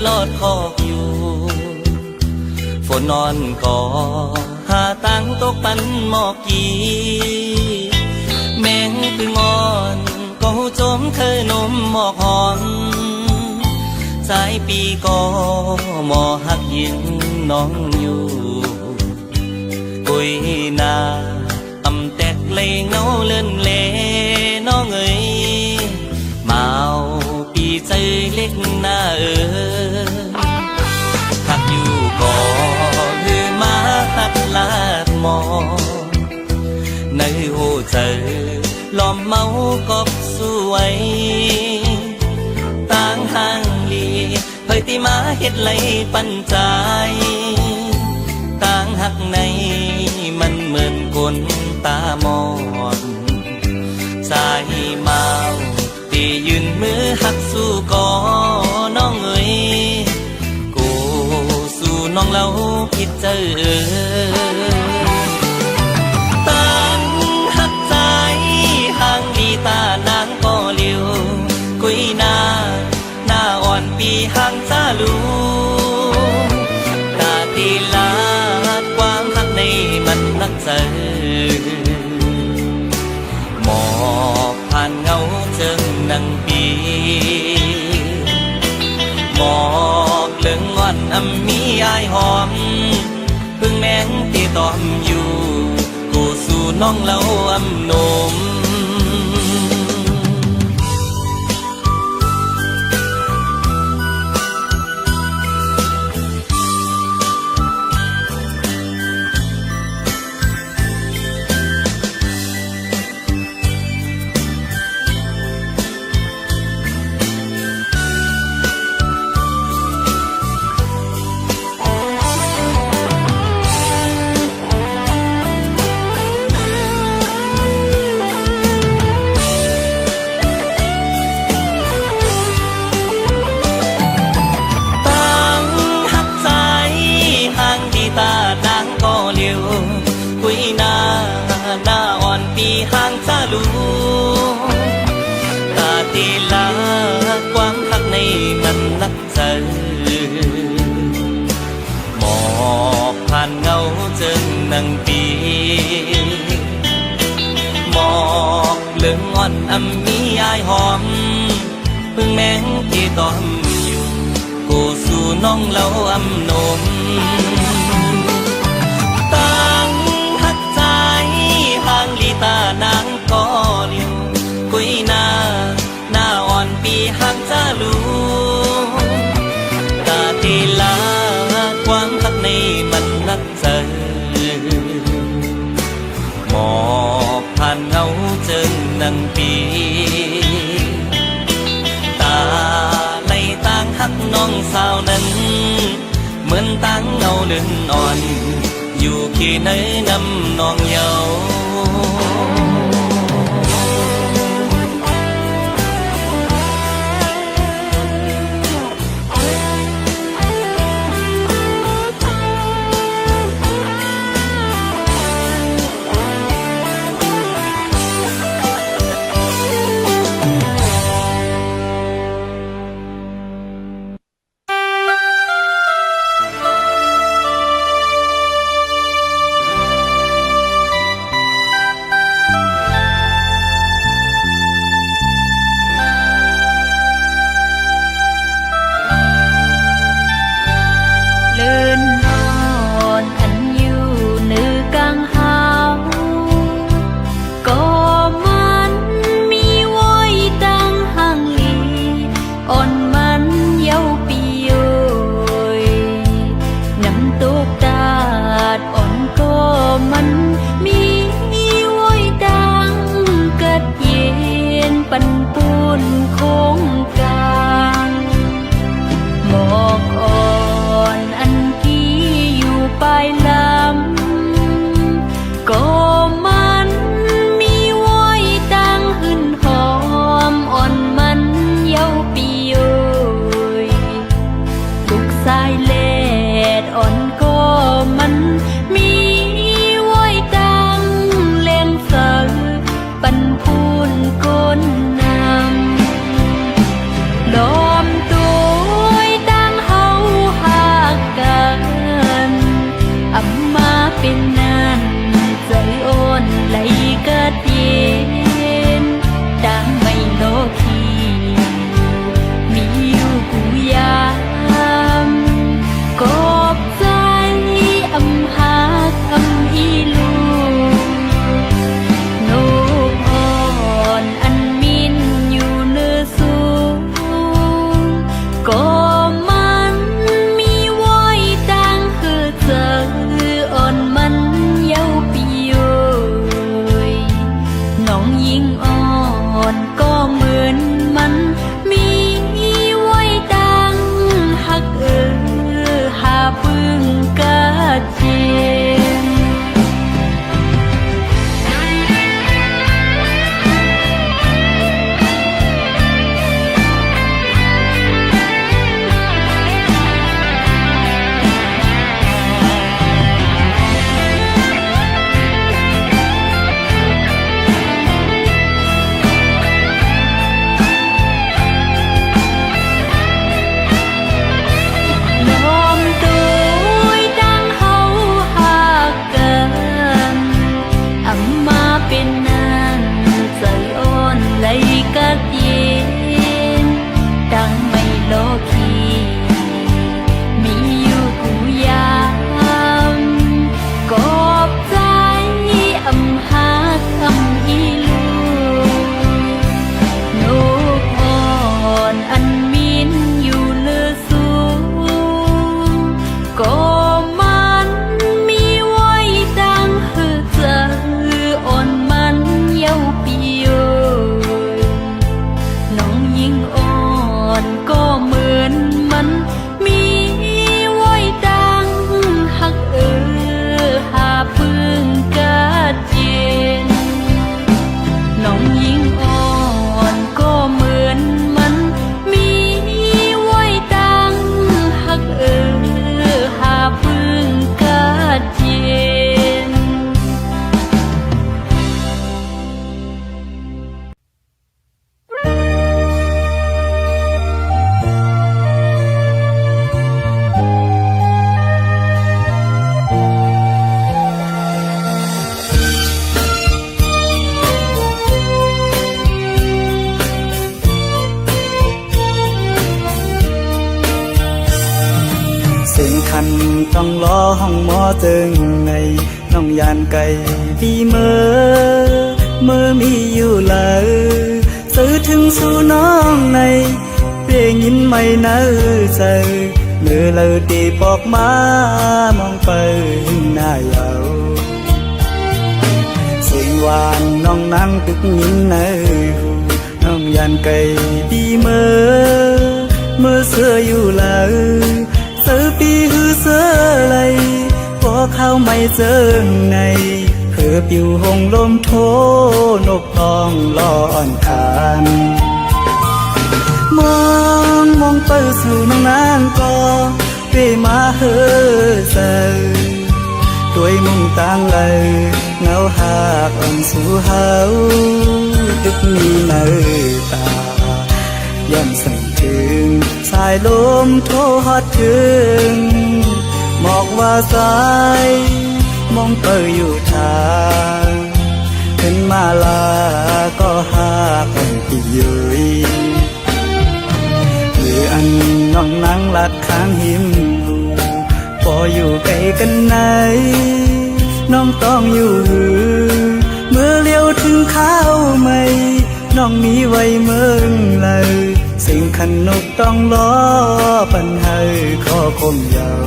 ลอดคอกอยู่ฝนนอนก่อหาตังตกปันหมอกกีแมงคืองอนก็หูจมเคยนมหมอกหอนสายปีก็หมอหักยิงน้องอยู่กุยนาอำแตกเลยเงาเลื่อนเลน้องเอ๋ยมาเอาปีใจเล็กหน้าหักอยู่ก่อคือมาหักลาดหมอในหูเจอล้อมเมากบสวยต่างห่างลีเผยตีมาเฮ็ดไหลปันใจต่างหักในมันเหมือนคนตามอนสายเมาตียืนมือหักสู้ก่อน้องเอ๋ยกูสู้น้องเล่าผิดเจอต่างหักใจห่างดีตานางก็เลี้ยวกุยหน้าอ่อนปีห่างซาลูตาตีลาดความหักในมันนักเจอหมอกผ่านเงาเจิงนังปีหมอกเลื่องงอนอำมีอายหอมพึ่งแมงตีตอมอยู่กูสู่น้องเล่าอำนมตานางก็เลี้ยวกุยหน้าอ่อนปีห่างซาลูตาตีลาความหักในมันนักเจอหมอกผ่านเงาเจิงนังปีหมอกเลื่องงอนอำมีอายหอมพึ่งแมงที่ตอมอยู่กูสู่น้องเล่าอำนมต่างหักใจห่างลีตานางก็เลี้ยวกุยหน้าอ่อนปีห่างซาลูตาตีลาความหักในมันนักเจอหมอกผ่านเงาเจิงนังปีตาในต่างหักน้องสาวนั้นเหมือนตั้งเงาเลื่อนอ่อนอยู่ที่ไหนนำน้องเยาลมตัวตั้งห สิ่งคันต้องรอห้องหมอจึงในน้องยานไก่ดีเมื่อมีอยู่เลยสื่อถึงสู่น้องในเรียงยินไม่เนื้อใจเมื่อเราตีปอกมามองไปหน้าเยาสิ่งหวานน้องนั่งตึกยินในหูน้องยานไก่ดีเมื่อเสื้ออยู่เลยเสือปีหือเสือไหลพอเข้าไม่เจอในเพื่อปิวหงลมโทนกตองลออ่อนคานมองไปสู่น้องนางก็เปมาเฮอเซด้วยมุงต่างเลยเงาหากอ่อนสู่เฮาตึกมีเนื้อตาย่ำสั่งถึงสายลมโทฮอดถึงบอกว่าสายมองเตยอยู่ทางขึ้นมาลาก็หาคนที่ยืยหรืออันน้องนั่งลัดข้างหิมพออยู่ไกลกันไหนน้องต้องอยู่เมื่อเลี้ยวถึงข้าวไม่น้องมีไว้เมืองเลยสิ่งขันนกต้องล้อปันให้ข้อคมยาว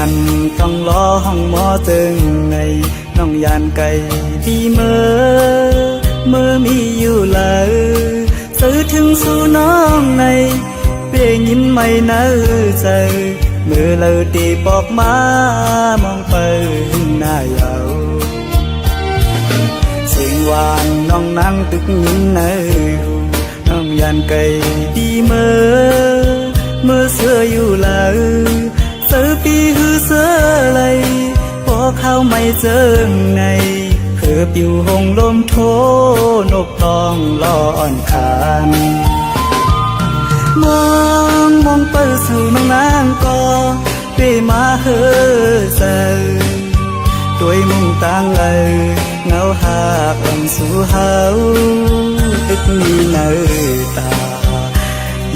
คันต้องรอห้องหมอจึงในน้องยานไก่ดีเมื่อมีอยู่เลยสื่อถึงสู่น้องในเปลี่ยนยินไม่เนื้อใจเมื่อเราตีปอกมามองไปหน้าเยาเสียงหวานน้องนั่งตึกยินในหูน้องยานไก่ดีเมื่อเสื้ออยู่เลยเสือปีหือเสือไหลพอเข้าไม่เจอในเพื่อปิวหงลมโทนกตองลออ่อนคานมองไปสู่น้องนางก็เปมาเฮอเซด้วยมุงต่างเลยเงาหากอ่อนสู่เฮาตึกมีเนื้อตา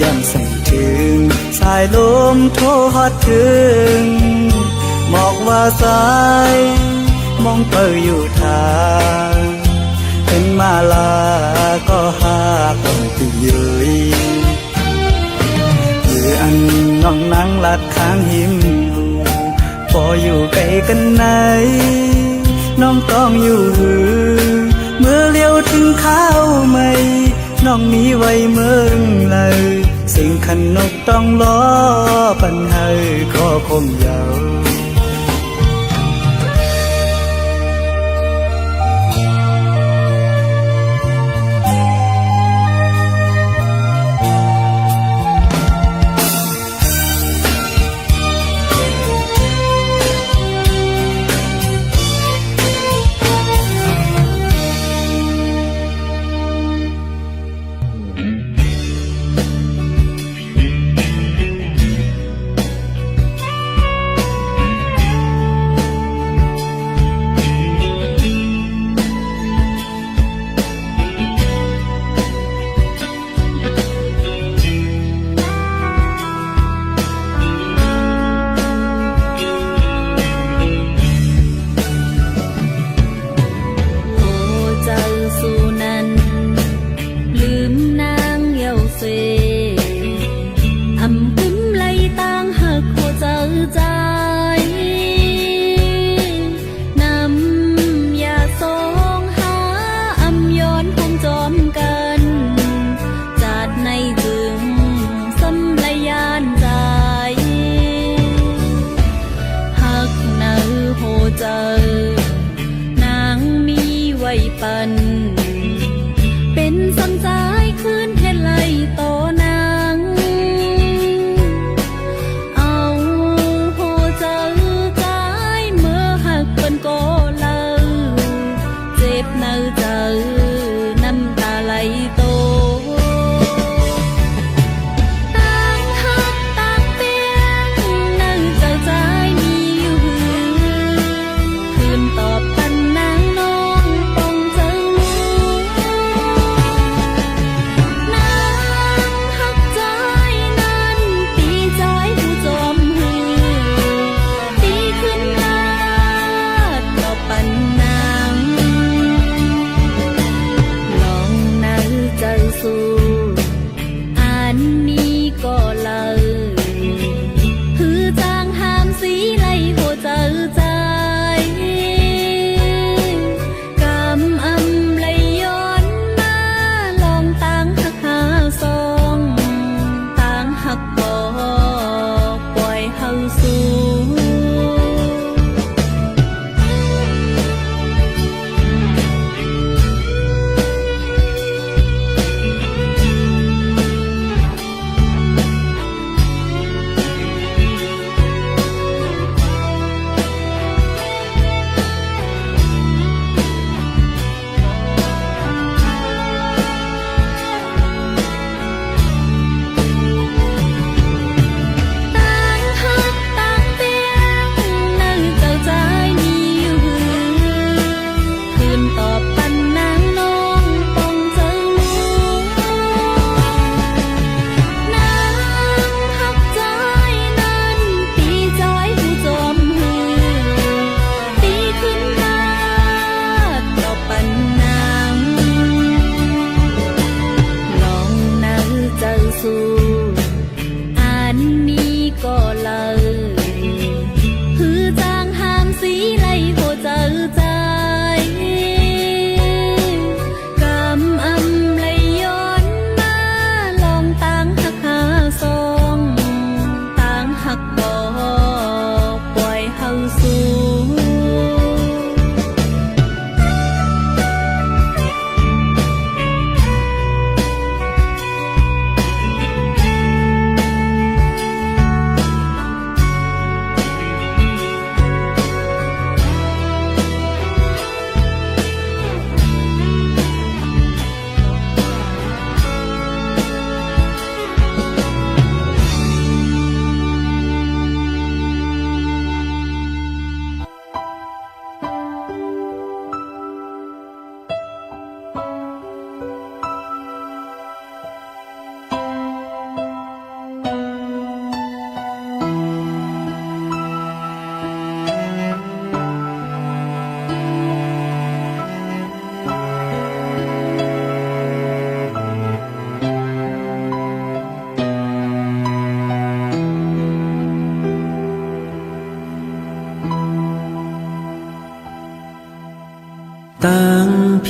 ย่ำสั่งถึงสายลมโทฮอดถึงบอกว่าสายมองเตยอยู่ทางเป็นมาลาก็หาคนที่ยืยหรืออันน้องนั่งลัดข้างหิมพออยู่ไกลกันไหนน้องต้องอยู่เมื่อเลี้ยวถึงข้าวไม่น้องมีไว้เมืองเลยสิ่งขันนกต้องล้อปันให้ข้อคมยาว เ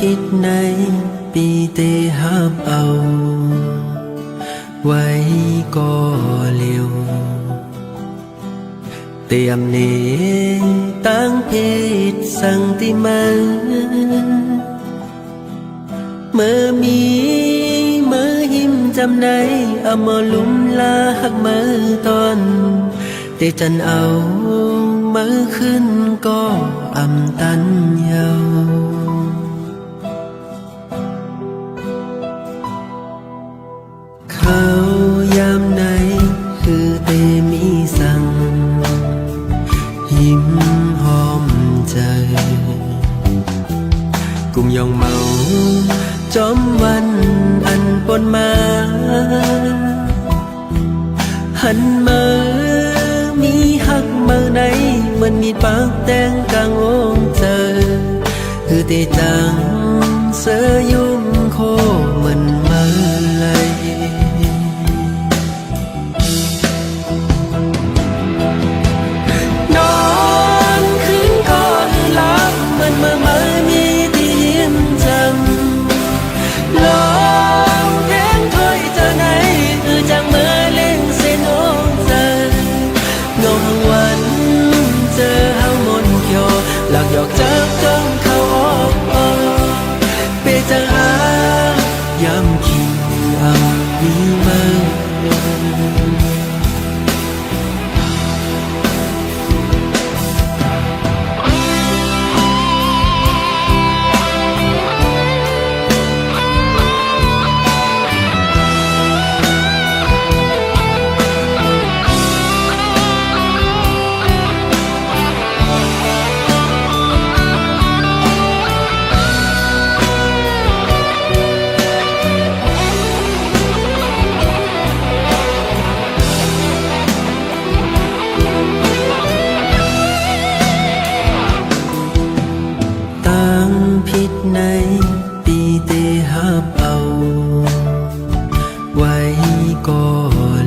ผิดในปีเตหับเอา ไว้ก็เร็วเตรียมเนตั้งเพศสังติมันเมื่อมีเมื่อหิมจำในเอามาลุ่มลาหักมือตอนเตจันเอามือขึ้นก็อำตันเยาเขายามไหนคือเตมีสั่งยิ้มหอมใจกุมยองเมาจอมวันอันปนมาหันมามีหักมือไหนมันมีปากแดงกลางองเจอคือเตจังเสยยุ่มโคมันมาเลยนอนคืนก่อนหลับมันมามีที่ยิ้มจำลองเพลงถอยเจอไหนคือจังเมื่อเล่งเส้นโอ้เจองงวันเจอเฮามนเขียวหลักหยอกจับจ้องเข้าออกเปจะหายำคิงเอามีมาผิดในปีเตหับเอา ไว้ก็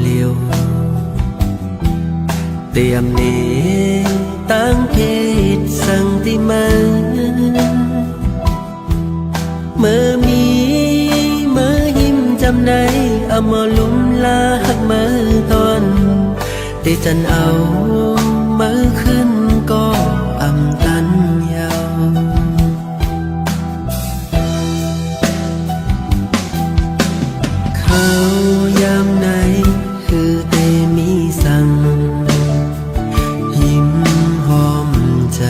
เลี้ยวเตรียมเนตั้งเพศสังติมันเมื่อมีเมื่อหิมจำในเอามาลุ่มลาหักมือตอนเตจันเอามือขึ้นก็อำตันเยาเขายามไหนคือเตมีสั่งยิ้มหอมใจ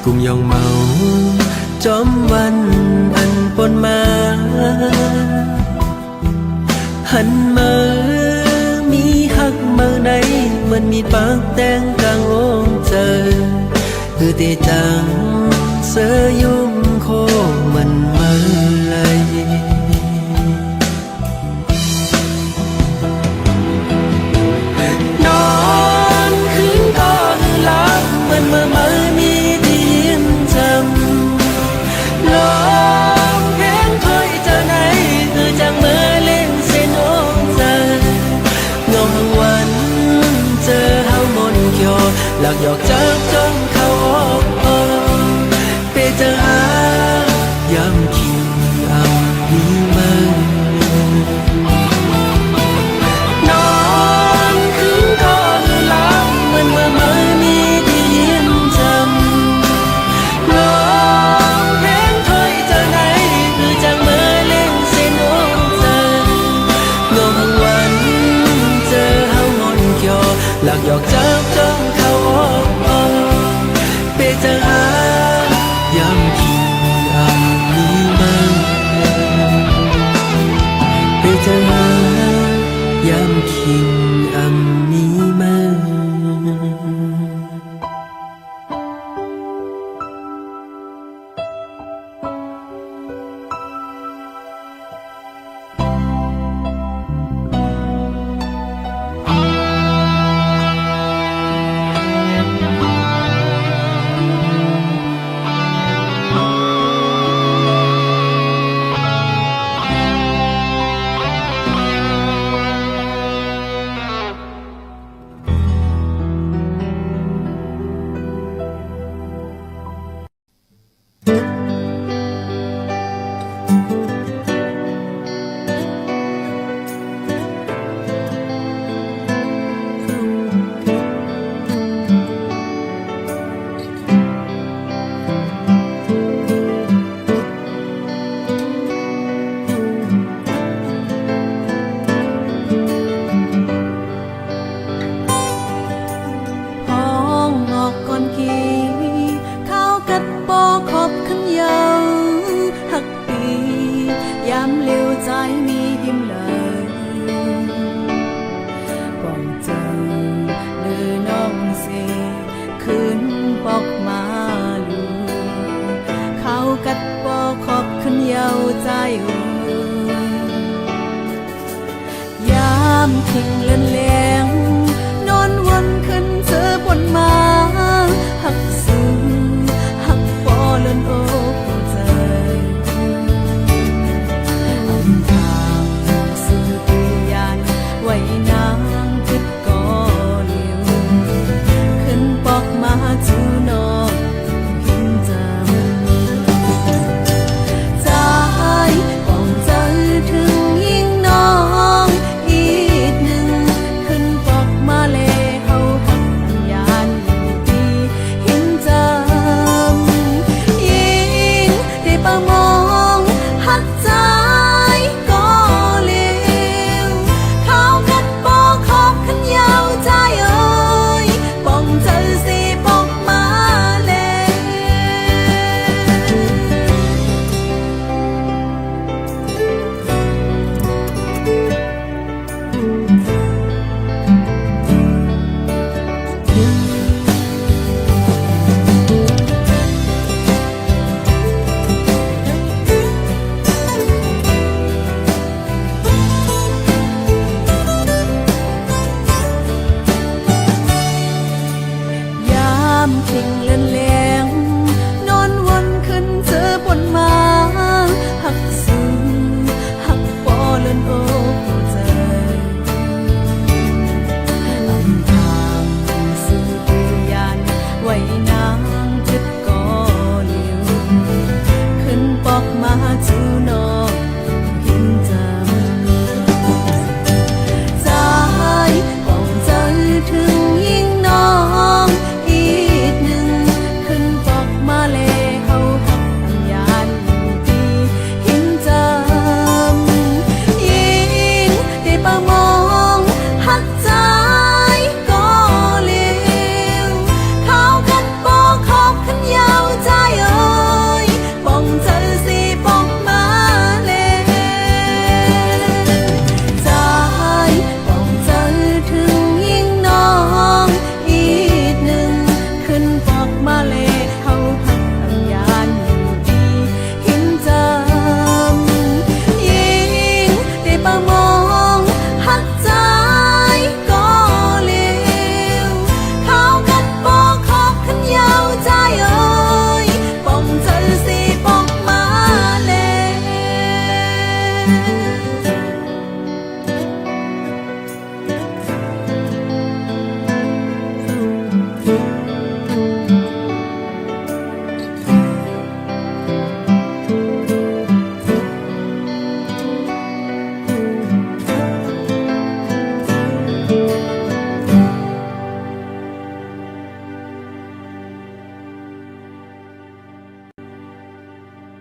กุมยองเมาจอมวันอันปนมาหันมามีหักมือไหนมันมีปากแดงกลางองเจอคือเตจังเสยยุ่มโคมันมาเลยนอนคืนก่อนหลับมันมามีที่ยิ้มจำลองเพลงถอยเจอไหนคือจังเมื่อเล่นเส้นโอ้เจองงวันเจอเฮามนเขียวหลักหยอกจับจ้องเข้าออกเปจะหายำคิงเอามีมาหลักหยอกจับจ้องเข้าออกเปจะหายำคิงเอามีมาเปจะหายำคิงเอามีมา ใจยามทิ้งเลือนแหลงนอนวนขึ้นเธอบนมาหักซึ้งหักปอเลือนโอ้ใจอำทางสื่อตุยานไว้นางคิดก่อเลี้ยวขึ้นปอกมาจูนอกหินจำใจป้องใจถึงยิ่งน้องอีกหนึ่งขึ้นปอกมาเลเฮาหักยานอยู่ดีหินจำยิ่งได้ประมองหักใจก็เลี้ยวเขากัดปอกขอบขันยาวใจเอ้ยป้องใจสิปอกมาเลยยามทิ้งเลือนแหลงนอนวนขึ้นเธอบนมาหักซึ้งหักปอเลือนโอ้ใจอำทางสื่อตุยานไว้นางคิดก่อเลี้ยวขึ้นปอกมาจู